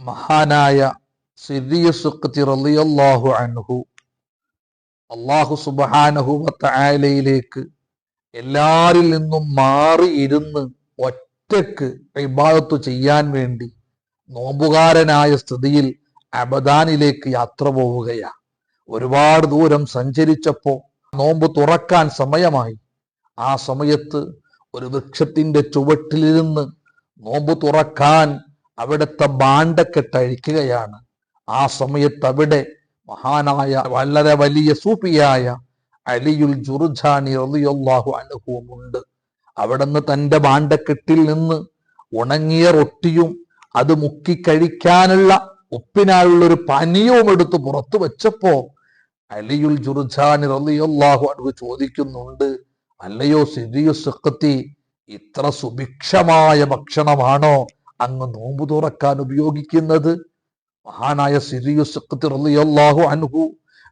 മഹാനായ സിദ്ദീഖ് റളിയല്ലാഹു അൻഹു അല്ലാഹു സുബ്ഹാനഹു വ തആലയിലേക്ക് എല്ലാരിൽ നിന്നും മാറി ഇരുന്ന് ഒറ്റക്ക് ഇബാദത്ത് ചെയ്യാൻ വേണ്ടി നോമ്പുകാരനായ സ്ഥിതിയിൽ അബദാനിലേക്ക് യാത്ര പോവുകയാണ്. ഒരുപാട് ദൂരം സഞ്ചരിച്ചപ്പോൾ നോമ്പ് തുറക്കാൻ സമയമായി. ആ സമയത്ത് ഒരു വൃക്ഷത്തിന്റെ ചുവട്ടിലിരുന്ന് നോമ്പ് തുറക്കാൻ അവിടുത്തെ ഭാണ്ഡക്കെട്ടഴിക്കുകയാണ്. ആ സമയത്ത് അവിടെ മഹാനായ വളരെ വലിയ സൂഫിയായ അലിയുൽ ജുർജാനി റളിയല്ലാഹു അൻഹുവുമുണ്ട്. അവിടുന്ന് തന്റെ ഭാണ്ഡക്കെട്ടിൽ നിന്ന് ഉണങ്ങിയ റൊട്ടിയും അത് മുക്കി കഴിക്കാനുള്ള ഉപ്പിനായുള്ള ഒരു പാനീയവും എടുത്ത് പുറത്തു വെച്ചപ്പോ അലിയുൽ ജുർജാനി റളിയല്ലാഹു അൻഹു ചോദിക്കുന്നുണ്ട്, അല്ലയോ സിദ്ദീഖ്, ഇത്ര സുഭിക്ഷമായ ഭക്ഷണമാണോ അങ്ങ് നോമ്പ് തുറക്കാൻ ഉപയോഗിക്കുന്നത്? മഹാനായ സിദ്ദീഖ് റളിയല്ലാഹു അൻഹു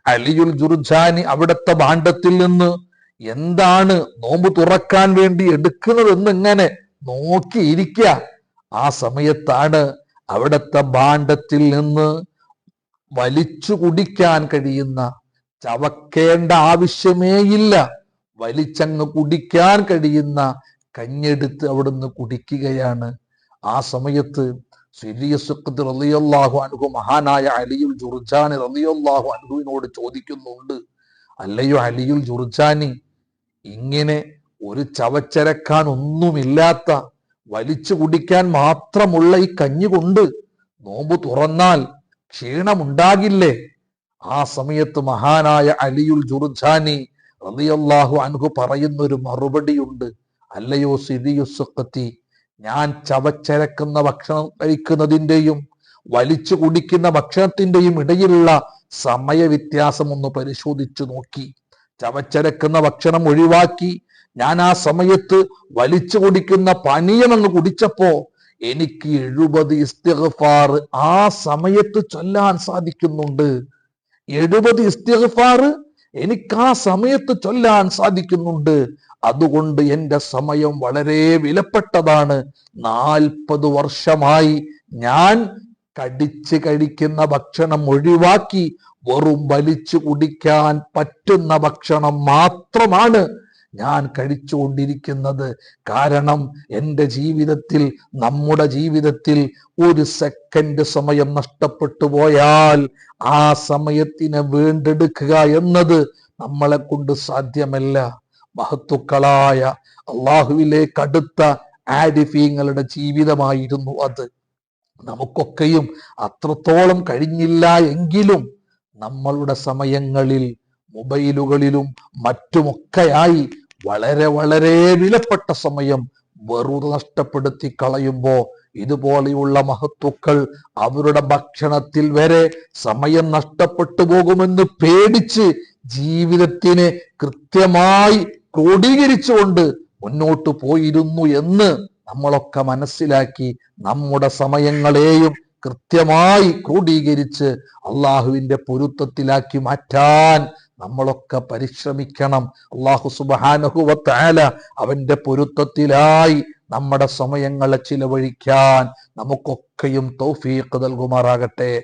അലിയുൽ ജുർജാനി അവിടുത്തെ ഭാണ്ഡത്തിൽ നിന്ന് എന്താണ് നോമ്പ് തുറക്കാൻ വേണ്ടി എടുക്കുന്നതെന്ന് ഇങ്ങനെ നോക്കിയിരിക്കുക. ആ സമയത്താണ് അവിടുത്തെ ഭാണ്ഡത്തിൽ നിന്ന് വലിച്ചു കുടിക്കാൻ കഴിയുന്ന, ചവക്കേണ്ട ആവശ്യമേയില്ല, വലിച്ചങ്ങ് കുടിക്കാൻ കഴിയുന്ന കഞ്ഞെടുത്ത് അവിടുന്ന് കുടിക്കുകയാണ്. ആ സമയത്ത് സിദ്ദീഖ് റളിയല്ലാഹു അൻഹു മഹാനായ അലിയുൽ ജുർജാനി റളിയല്ലാഹു അൻഹുവിനോട് ചോദിക്കുന്നുണ്ട്, അല്ലയോ അലിയുൽ ജുർജാനി, ഇങ്ങനെ ഒരു ചവച്ചരക്കാൻ ഒന്നുമില്ലാത്ത, വലിച്ചു കുടിക്കാൻ മാത്രമുള്ള ഈ കഞ്ഞി കൊണ്ട് നോമ്പ് തുറന്നാൽ ക്ഷീണമുണ്ടാകില്ലേ? ആ സമയത്ത് മഹാനായ അലിയുൽ ജുർജാനി റളിയല്ലാഹു അൻഹു പറയുന്നൊരു മറുപടിയുണ്ട്, അല്ലയോ സിദ്ദീഖ്, ഞാൻ ചവച്ചരക്കുന്ന ഭക്ഷണം കഴിക്കുന്നതിൻ്റെയും വലിച്ചു കുടിക്കുന്ന ഭക്ഷണത്തിൻ്റെയും ഇടയിലുള്ള സമയ വ്യത്യാസം ഒന്ന് പരിശോധിച്ചു നോക്കി. ചവച്ചരക്കുന്ന ഭക്ഷണം ഒഴിവാക്കി ഞാൻ ആ സമയത്ത് വലിച്ചു കുടിക്കുന്ന പാനീയമെന്ന് കുടിച്ചപ്പോ എനിക്ക് 70 ഇസ്തിഗ്ഫാർ ആ സമയത്ത് ചൊല്ലാൻ സാധിക്കുന്നുണ്ട്. 70 ഇസ്തിഗ്ഫാർ എനിക്ക് ആ സമയത്ത് ചൊല്ലാൻ സാധിക്കുന്നുണ്ട്. അതുകൊണ്ട് എൻ്റെ സമയം വളരെ വിലപ്പെട്ടതാണ്. 40 വർഷമായി ഞാൻ കടിച്ച് കഴിക്കുന്ന ഭക്ഷണം ഒഴിവാക്കി വെറും വലിച്ചു കുടിക്കാൻ പറ്റുന്ന ഭക്ഷണം മാത്രമാണ് ഞാൻ കഴിച്ചുകൊണ്ടിരിക്കുന്നത്. കാരണം എൻ്റെ ജീവിതത്തിൽ, നമ്മുടെ ജീവിതത്തിൽ ഒരു സെക്കൻഡ് സമയം നഷ്ടപ്പെട്ടു പോയാൽ ആ സമയത്തിനെ വീണ്ടെടുക്കുക എന്നത് നമ്മളെ കൊണ്ട് സാധ്യമല്ല. മഹത്തുക്കളായ അള്ളാഹുവിലേക്ക് അടുത്ത ആരിഫീങ്ങളുടെ ജീവിതമായിരുന്നു അത്. നമുക്കൊക്കെയും അത്രത്തോളം കഴിഞ്ഞില്ല എങ്കിലും നമ്മളുടെ സമയങ്ങളിൽ മൊബൈലുകളിലും മറ്റുമൊക്കെയായി വളരെ വളരെ വിലപ്പെട്ട സമയം വെറുതെ നഷ്ടപ്പെടുത്തി കളയുമ്പോ ഇതുപോലെയുള്ള മഹത്തുക്കൾ അവരുടെ ഭക്ഷണത്തിൽ വരെ സമയം നഷ്ടപ്പെട്ടു പോകുമെന്ന് പേടിച്ച് ജീവിതത്തിനെ കൃത്യമായി ക്രോഡീകരിച്ചുകൊണ്ട് മുന്നോട്ട് പോയിരുന്നു എന്ന് നമ്മളൊക്കെ മനസ്സിലാക്കി നമ്മുടെ സമയങ്ങളെയും കൃത്യമായി ക്രോഡീകരിച്ച് അള്ളാഹുവിന്റെ പൊരുത്തത്തിലാക്കി മാറ്റാൻ നമ്മളൊക്കെ പരിശ്രമിക്കണം. അള്ളാഹു സുബ്ഹാനഹു വ തആല അവന്റെ പൊരുത്തത്തിലായി നമ്മുടെ സമയങ്ങളെ ചിലവഴിക്കാൻ നമുക്കൊക്കെയും തൗഫീഖ് നൽകുമാറാകട്ടെ.